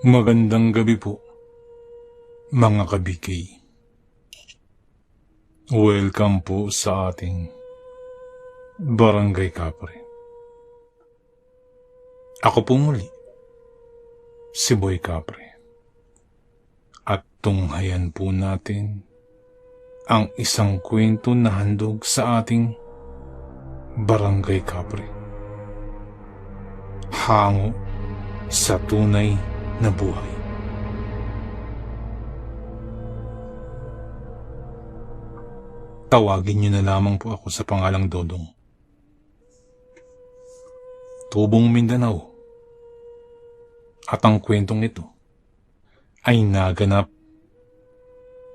Magandang gabi po, mga kabikay. Welcome po sa ating Barangay Kapre. Ako po muli, si Boy Kapre. At tunghayan po natin ang isang kwento na handog sa ating Barangay Kapre. Hango sa tunay na buhay. Tawagin niyo na lamang po ako sa pangalang Dodong. Tubong Mindanao. At ang kwentong ito ay naganap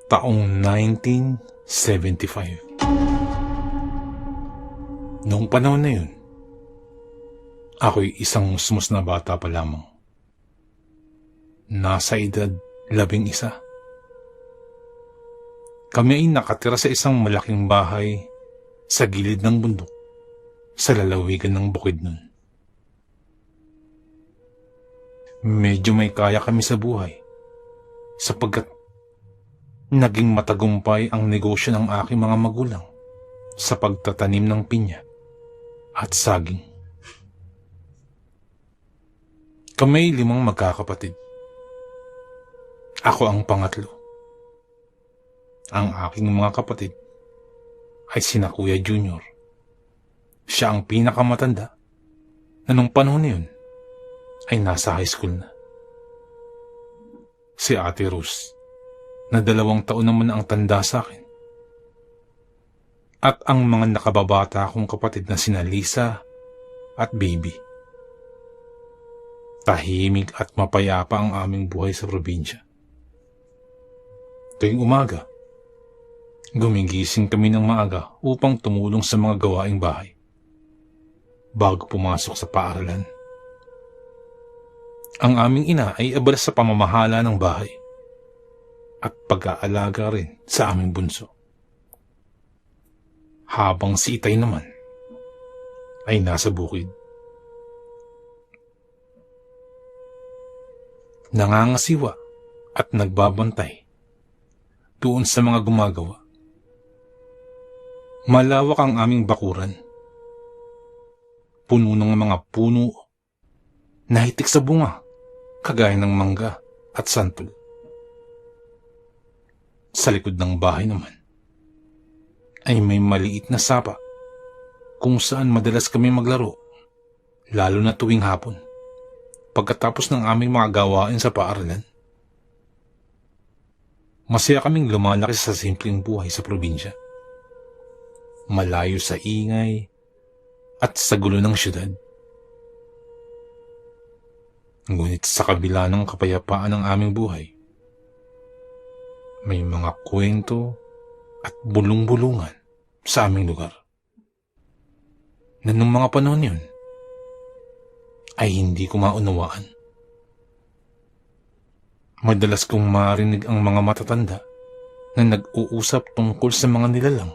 taong 1975. Noong panahon na yun, ako'y isang musmus na bata pa lamang. Nasa edad 11. Kami ay nakatira sa isang malaking bahay sa gilid ng bundok sa lalawigan ng bukid nun. Medyo may kaya kami sa buhay sapagkat naging matagumpay ang negosyo ng aking mga magulang sa pagtatanim ng pinya at saging. Kami ay 5 magkakapatid. Ako ang pangatlo. Ang aking mga kapatid ay sina Kuya Junior. Siya ang pinakamatanda na nung panahon na yun ay nasa high school na. Si Ate Rose na 2 taon naman ang tanda sa akin. At ang mga nakababata kong kapatid na sina Lisa at Baby. Tahimik at mapayapa ang aming buhay sa probinsya. Tuwing umaga, gumigising kami ng maaga upang tumulong sa mga gawaing bahay bago pumasok sa paaralan. Ang aming ina ay abala sa pamamahala ng bahay at pag-aalaga rin sa aming bunso. Habang si Itay naman ay nasa bukid. Nangangasiwa at nagbabantay doon sa mga gumagawa. Malawak ang aming bakuran. Puno ng mga puno na hitik sa bunga, kagaya ng mangga at santol. Sa likod ng bahay naman ay may maliit na sapa kung saan madalas kami maglaro, lalo na tuwing hapon, pagkatapos ng aming mga gawain sa paaralan. Masaya kaming lumalaki sa simpleng buhay sa probinsya. Malayo sa ingay at sa gulo ng syudad. Ngunit sa kabila ng kapayapaan ng aming buhay, may mga kwento at bulong-bulungan sa aming lugar na nung mga panahon yun ay hindi ko maunawaan. Madalas kong marinig ang mga matatanda na nag-uusap tungkol sa mga nilalang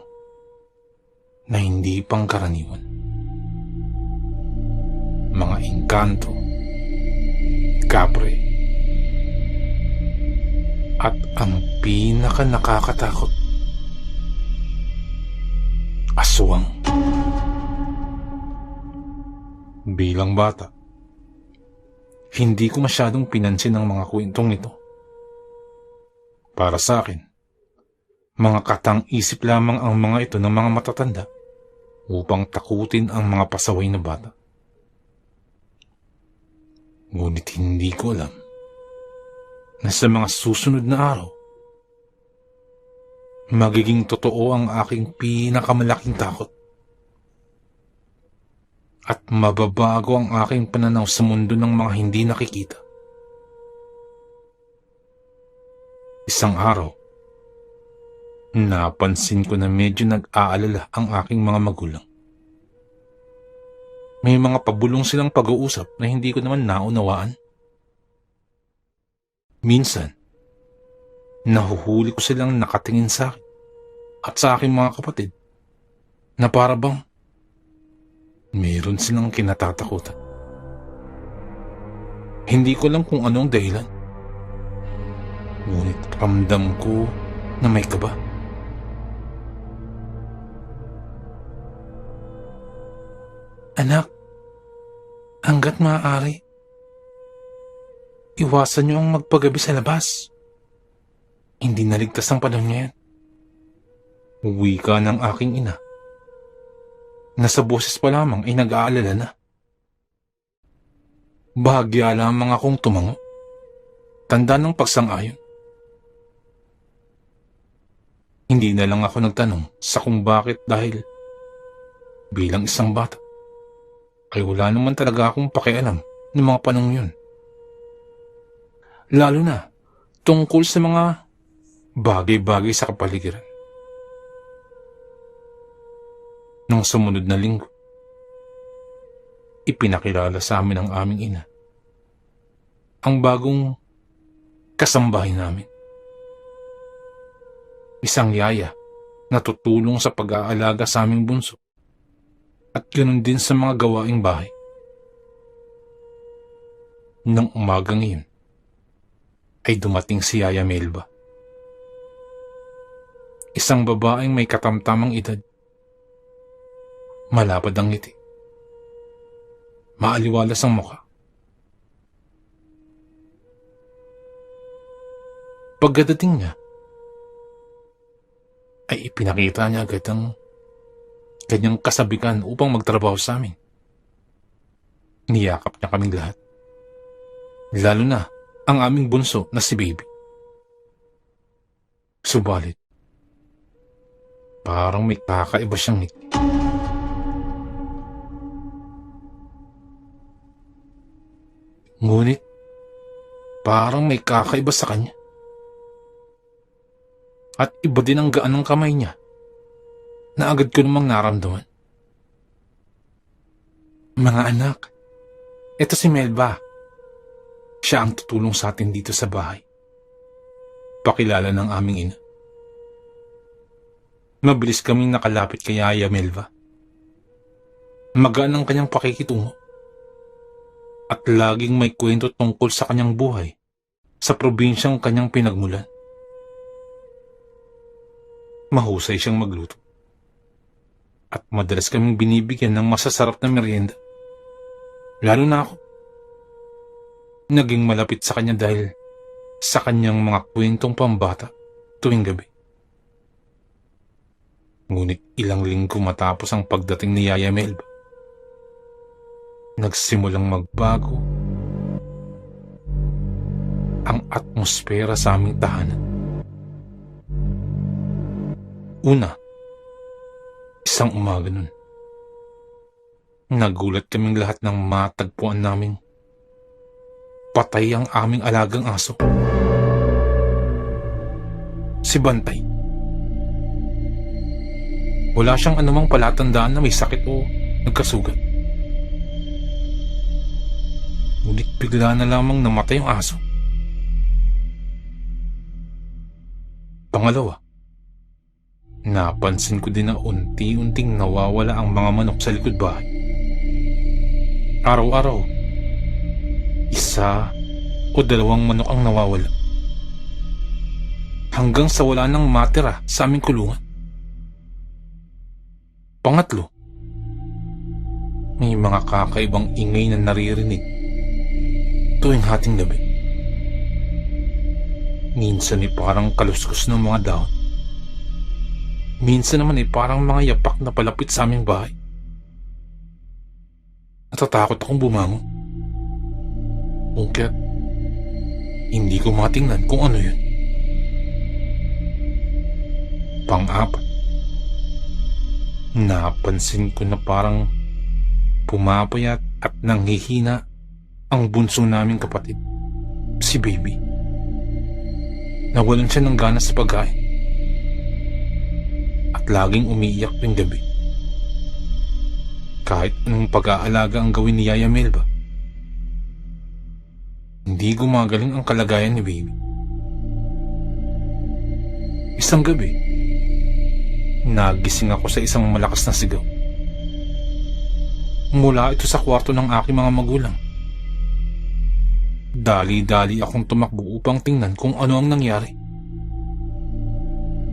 na hindi pangkaraniwan. Mga engkanto, kapre, at ang pinaka nakakatakot, aswang. Bilang bata, hindi ko masyadong pinansin ang mga kwentong ito. Para sa akin, mga katang-isip lamang ang mga ito ng mga matatanda upang takutin ang mga pasaway na bata. Ngunit hindi ko alam na sa mga susunod na araw, magiging totoo ang aking pinakamalaking takot. At mababago ang aking pananaw sa mundo ng mga hindi nakikita. Isang araw, napansin ko na medyo nag-aalala ang aking mga magulang. May mga pabulong silang pag-uusap na hindi ko naman naunawaan. Minsan, nahuhuli ko silang nakatingin sa akin at sa aking mga kapatid na para bang Meron silang kinatatakutan. Hindi ko alam kung anong dahilan. Ngunit ramdam ko na may kaba. Anak, hanggat maaari, iwasan niyo ang magpagabi sa labas. Hindi naligtas ang panahon ngayon. Wika ng aking ina. Nasa boses pa lamang ay nag-aalala na. Bahagya lamang akong tumango. Tanda ng pagsang-ayon. Hindi na lang ako nagtanong sa kung bakit dahil bilang isang bata ay wala naman talaga akong pakialam ng mga panong yun. Lalo na tungkol sa mga bagay-bagay sa kapaligiran. Nung sumunod na linggo, ipinakilala sa amin ng aming ina ang bagong kasambahay namin. Isang yaya na tutulong sa pag-aalaga sa aming bunso at ganoon din sa mga gawaing bahay. Nang umagang iyon, ay dumating si Yaya Melba. Isang babaeng may katamtamang edad. Malapad ang ngiti. Maaliwalas ang mukha. Pagkadating niya, ay ipinakita niya agad ang kanyang kasabikan upang magtrabaho sa amin. Niyakap niya kaming lahat. Lalo na ang aming bunso na si Baby. Subalit, parang may kakaiba siyang ngiti. Ngunit, parang may kakaiba sa kanya. At iba din ang gaan ng kamay niya na agad ko namang naramdaman. Mga anak, ito si Melba. Siya ang tutulong sa atin dito sa bahay. Pakilala ng aming ina. Mabilis kaming nakalapit kay Yaya Melba. Magaan ang kanyang pakikitungo. At laging may kwento tungkol sa kanyang buhay sa probinsyang kanyang pinagmulan. Mahusay siyang magluto. At madalas kaming binibigyan ng masasarap na merienda. Lalo na ako. Naging malapit sa kanya dahil sa kanyang mga kwentong pambata tuwing gabi. Ngunit ilang linggo matapos ang pagdating ni Yaya Melba, nagsimulang magbago ang atmosfera sa aming tahanan. Una, isang umaga nun, nagulat kaming lahat ng matagpuan naming patay ang aming alagang aso. Si Bantay. Wala siyang anumang palatandaan na may sakit o nagkasugat. Ngunit bigla na lamang namatay ang aso. Pangalawa, napansin ko din na unti-unting nawawala ang mga manok sa likod bahay. Araw-araw, isa o dalawang manok ang nawawala. Hanggang sa wala nang matira sa aming kulungan. Pangatlo, may mga kakaibang ingay na naririnig tuwing hating gabi. Minsan ay parang kaluskos ng mga dahon. Minsan naman ay parang mga yapak na palapit sa aming bahay. Natatakot akong bumangon. Kaya hindi ko matingnan kung ano yun. Pang-apat, napansin ko na parang pumapayat at nanghihina ang bunso naming kapatid, si Baby. Nawalan siya ng gana sa pagkain at laging umiiyak tuwing gabi. Kahit anong pag-aalaga ang gawin ni Yaya Melba, hindi gumagaling ang kalagayan ni Baby. Isang gabi, nagising ako sa isang malakas na sigaw. Mula ito sa kwarto ng aking mga magulang. Dali-dali akong tumakbo upang tingnan kung ano ang nangyari.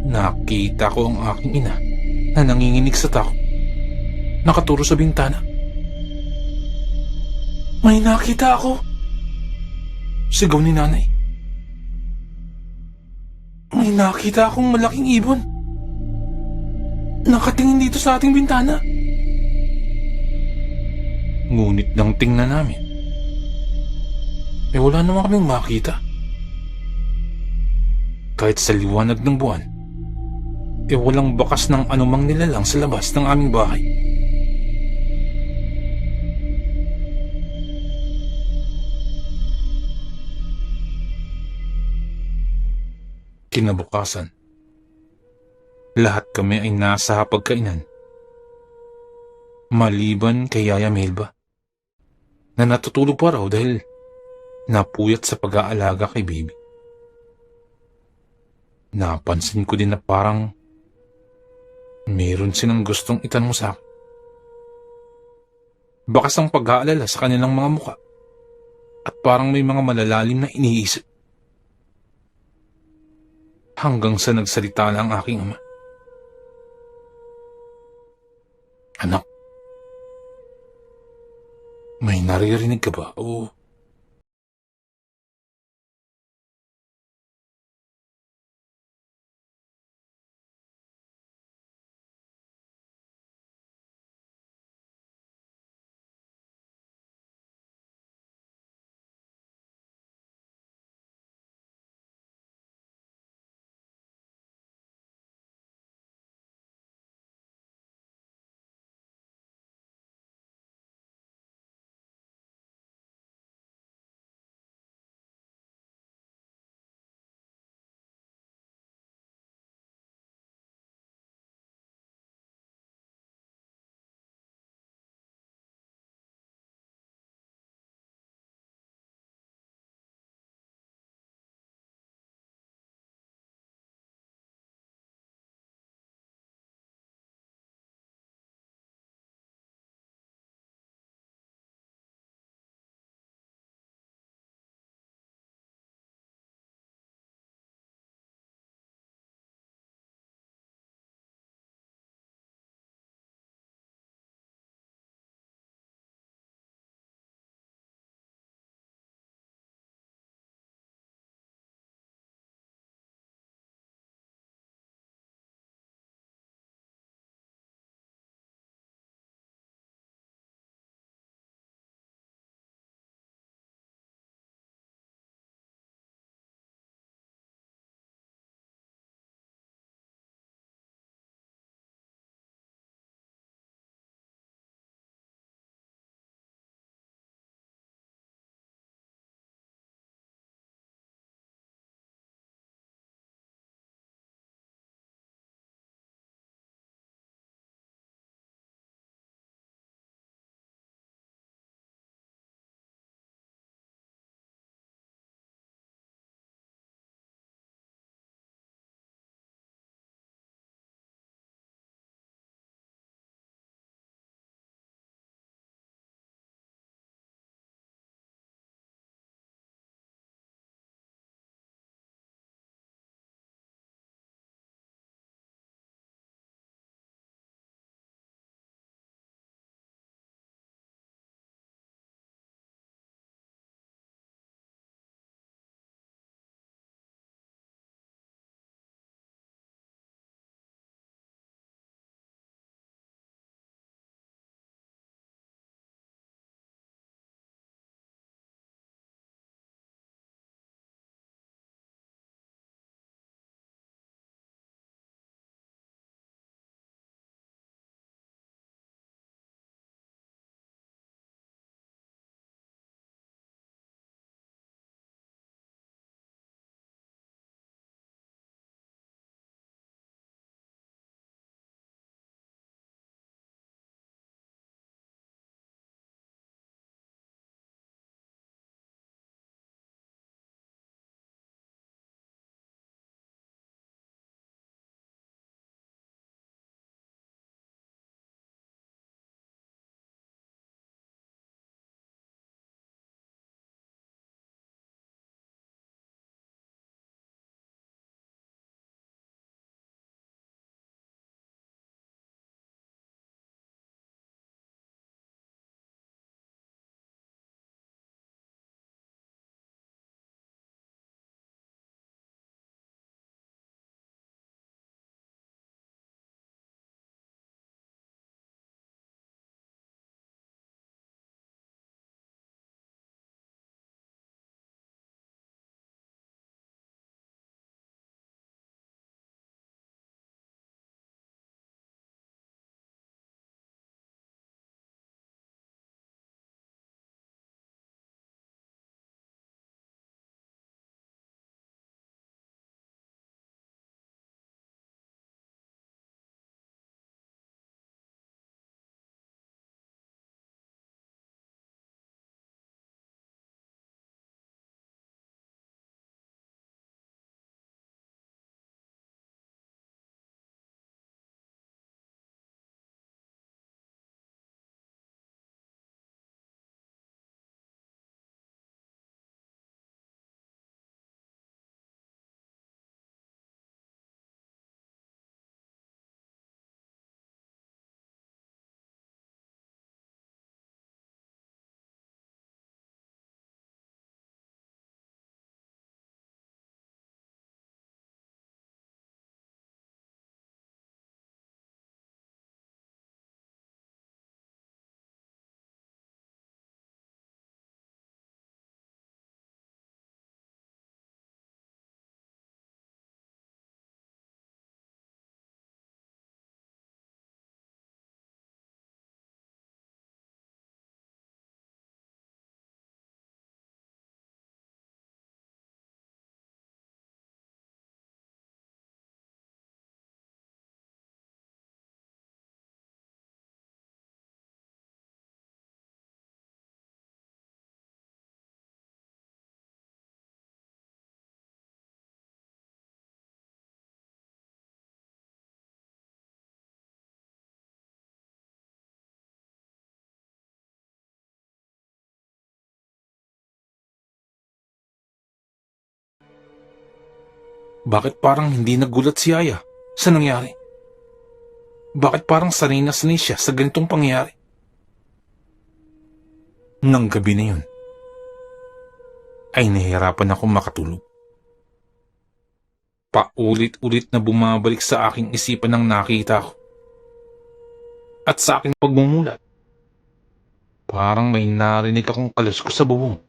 Nakita ko ang aking ina na nanginginig sa takot, nakaturo sa bintana. May nakita ako! Sigaw ni nanay. May nakita akong malaking ibon. Nakatingin dito sa ating bintana. Ngunit nang tingnan namin, wala naman kaming makita. Kahit sa liwanag ng buwan, walang bakas ng anumang nilalang sa labas ng aming bahay. Kinabukasan, lahat kami ay nasa hapagkainan. Maliban kay Yaya Melba, na natutulog pa raw dahil napuyat sa pag-aalaga kay baby. Napansin ko din na parang meron silang gustong itanong sa akin. Bakas ang pag-aalala sa kanilang mga muka at parang may mga malalalim na iniisip. Hanggang sa nagsalita na ang aking ama. Anak, may naririnig ka ba o Bakit parang hindi nagulat si Aya sa nangyari? Bakit parang sanay na sanay siya sa ganitong pangyayari? Nang gabi na yun, ay nahihirapan akong makatulog. Paulit-ulit na bumabalik sa aking isipan ang nakita ko. At sa aking pagmumulat, parang may narinig akong kaluskos sa bubong.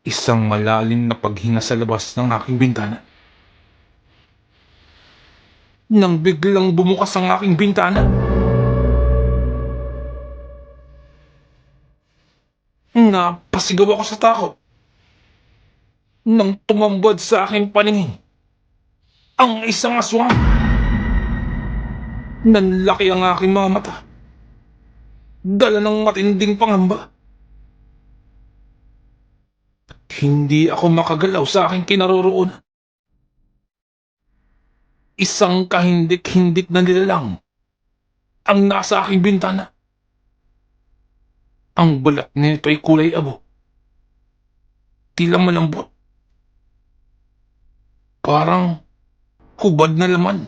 Isang malalim na paghinga sa labas ng aking bintana. Nang biglang bumukas ang aking bintana, napasigaw ako sa takot. Nang tumambad sa aking paningin, ang isang aswang. Nanlaki ang aking mga mata. Dala ng matinding pangamba. Hindi ako makagalaw sa aking kinaroroonan. Isang kahindik-hindik na nilalang ang nasa aking bintana. Ang balat nito ay kulay abo. Tila malambot. Parang hubad na laman.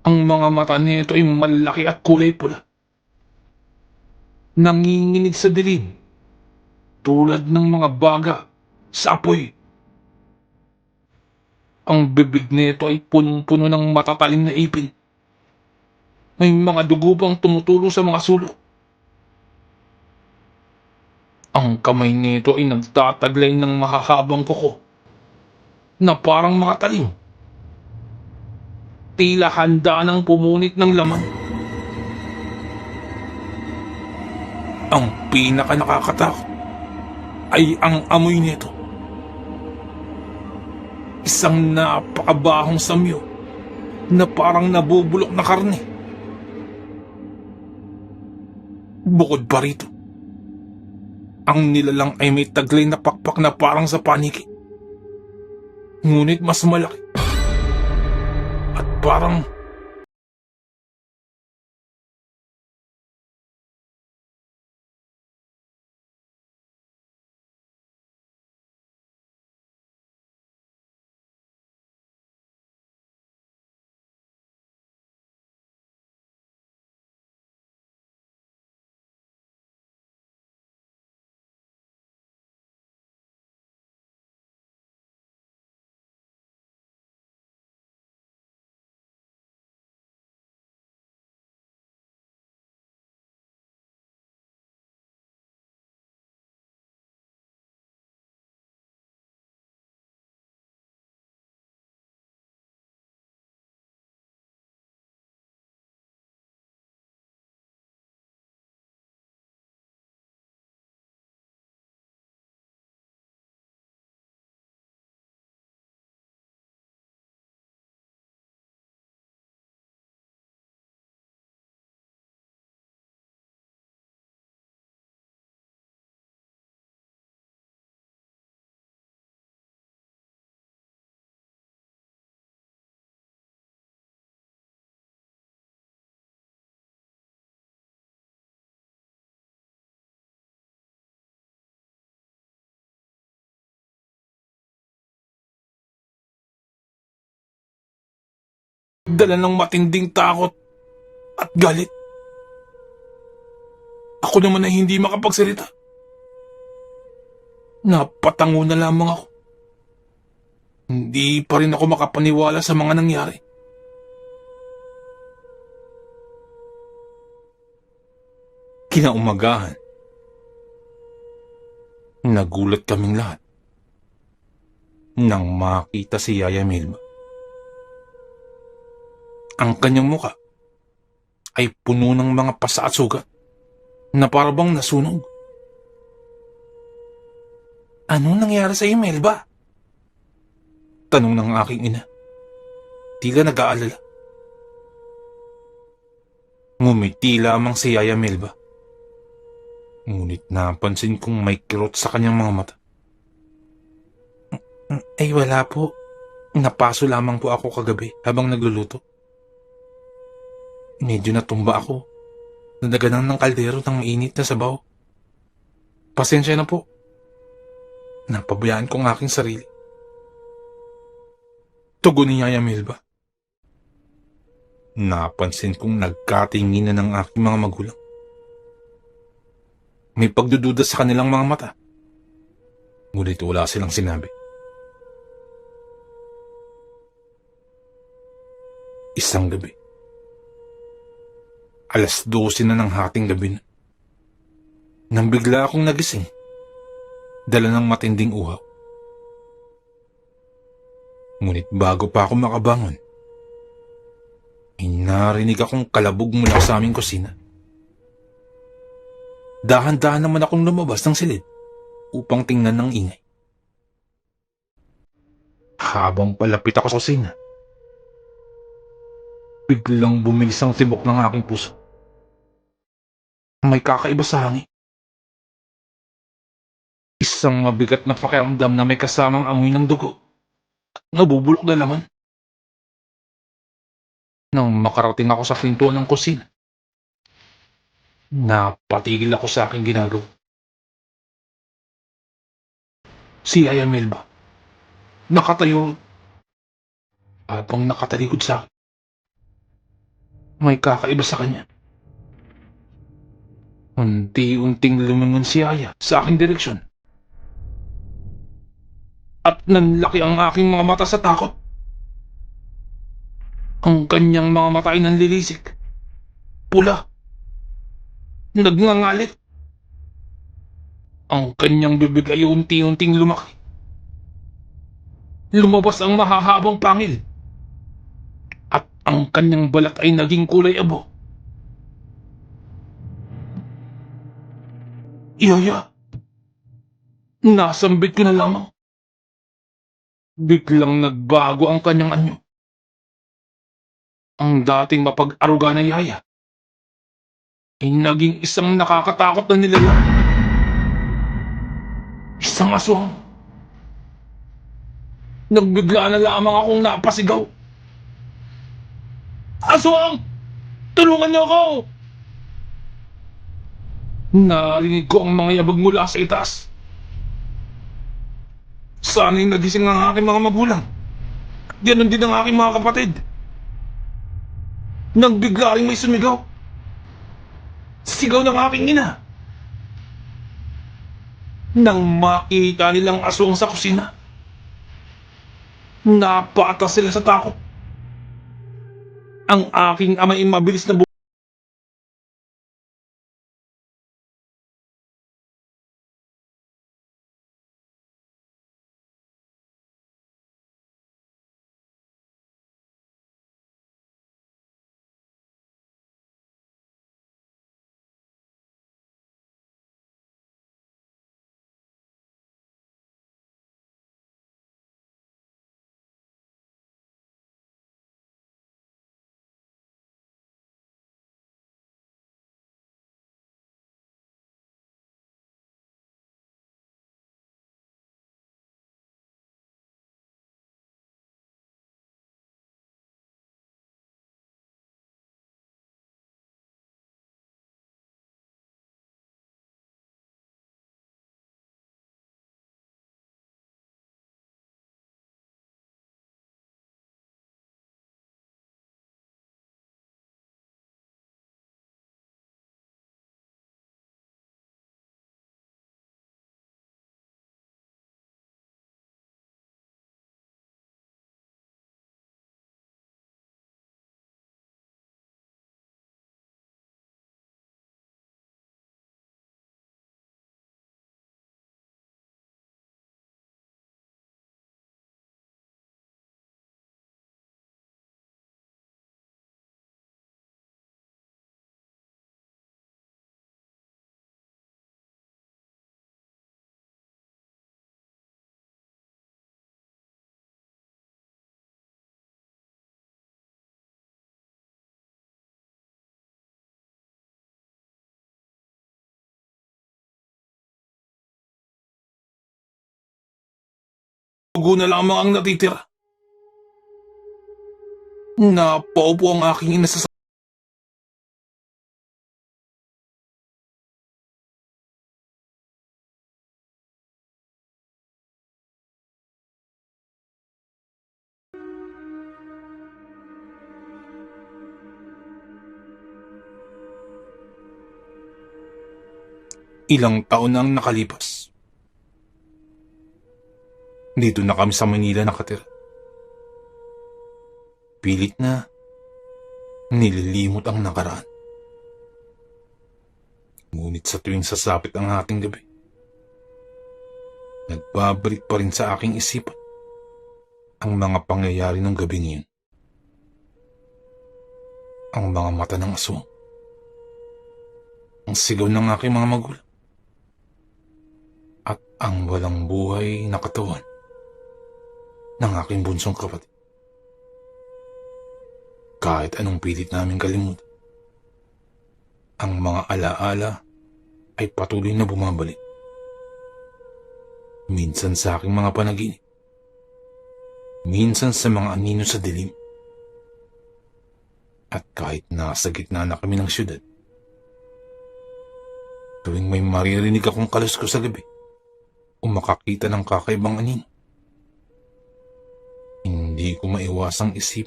Ang mga mata nito ay malaki at kulay pula. Nanginginig sa dilim. Tulad ng mga baga sa apoy. Ang bibig nito ay punong-puno ng matatalim na ipin. May mga dugo pang tumutulo sa mga sulok. Ang kamay nito ay nagtataglay ng mahahabang kuko na parang mga talim. Tila handa ng pumunit ng laman. Ang pinaka nakakatakot ay ang amoy nito. Isang napakabahong samyo na parang nabubulok na karne. Bukod pa rito, ang nilalang ay may taglay na pakpak na parang sa paniki. Ngunit mas malaki. At parang dala ng matinding takot at galit. Ako naman ay hindi makapagsalita. Napatango na lamang ako. Hindi pa rin ako makapaniwala sa mga nangyari. Kinaumagahan, nagulat kaming lahat nang makita si Yaya Milba. Ang kanyang muka ay puno ng mga pasa at sugat na parabang nasunog. Anong nangyari sa iyo, Melba? Tanong ng aking ina. Tila nag-aalala. Ngumiti lamang si Yaya Melba. Ngunit napansin kong may kirot sa kanyang mga mata. Ay wala po. Napaso lamang po ako kagabi habang nagluluto. Medyo natumba ako. Nadaganan ng kaldero ng mainit na sabaw. Pasensya na po. Napabayaan ko ang aking sarili. Tugon ni Yaya Melba. Napansin kong nagkatinginan ng aking mga magulang. May pagdududa sa kanilang mga mata. Ngunit wala silang sinabi. Isang gabi. 12:00 na ng hating gabi na. Nang bigla akong nagising, dala ng matinding uhaw. Ngunit bago pa ako makabangon, ay narinig akong kalabog mula sa aming kusina. Dahan-dahan naman akong lumabas ng silid upang tingnan ng ingay. Habang palapit ako sa kusina, biglang bumilis ang tibok ng aking puso. May kakaiba sa hangin. Isang mabigat na pakiramdam na may kasamang amoy ng dugo at nabubulok na laman. Nang makarating ako sa pintuan ng kusina, napatigil ako sa aking ginagawa. Si Yaya Melba, nakatayo habang nakatalikod sa akin. May kakaiba sa kanya. Unti-unting lumingon si Yaya sa aking direksyon. At nanlaki ang aking mga mata sa takot. Ang kanyang mga mata ay nanlilisik. Pula. Nagngangalit. Ang kanyang bibig ay unti-unting lumaki. Lumabas ang mahahabang pangil. At ang kanyang balat ay naging kulay abo. Yaya, nasambit ko na lamang. Biglang nagbago ang kanyang anyo. Ang dating mapag-aruga na Yaya ay naging isang nakakatakot na nilalang. Isang aswang. Nagbigla na lamang akong napasigaw. Aswang! Tulungan niyo ako! Narinig ko ang mga yabag mula sa itaas. Sana'y nagising ang aking mga magulang. Ganon din ang aking mga kapatid. Nang bigla rin may sumigaw. Sigaw ng aking ina. Nang makita nilang aswang sa kusina, napatas sila sa takot. Ang aking ama ay mabilis na dugo na lamang ang natitira. Napaupo ang aking ina sa Ilang taon na ang nakalipas. Dito na kami sa Manila nakatira. Pilit na nililimot ang nakaraan. Ngunit sa tuwing sasapit ang ating gabi, nagbabalik pa rin sa aking isipan ang mga pangyayari ng gabi ngayon. Ang mga mata ng aswang, ang sigaw ng aking mga magulang, at ang walang buhay na katawan ng aking bunsong kapatid. Kahit anong pilit namin kalimutan, ang mga alaala ay patuloy na bumabalik. Minsan sa aking mga panaginip, minsan sa mga anino sa dilim. At kahit nasa gitna na kami ng syudad, tuwing may maririnig akong kaluskos sa gabi o makakita ng kakaibang anino, hindi ko maiwasang isip,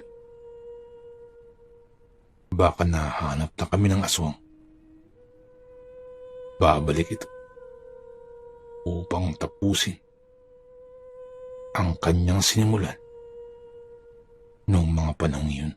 baka nahanap na kami ng aswang. Babalik ito upang tapusin ang kanyang sinimulan noong mga panahong iyon.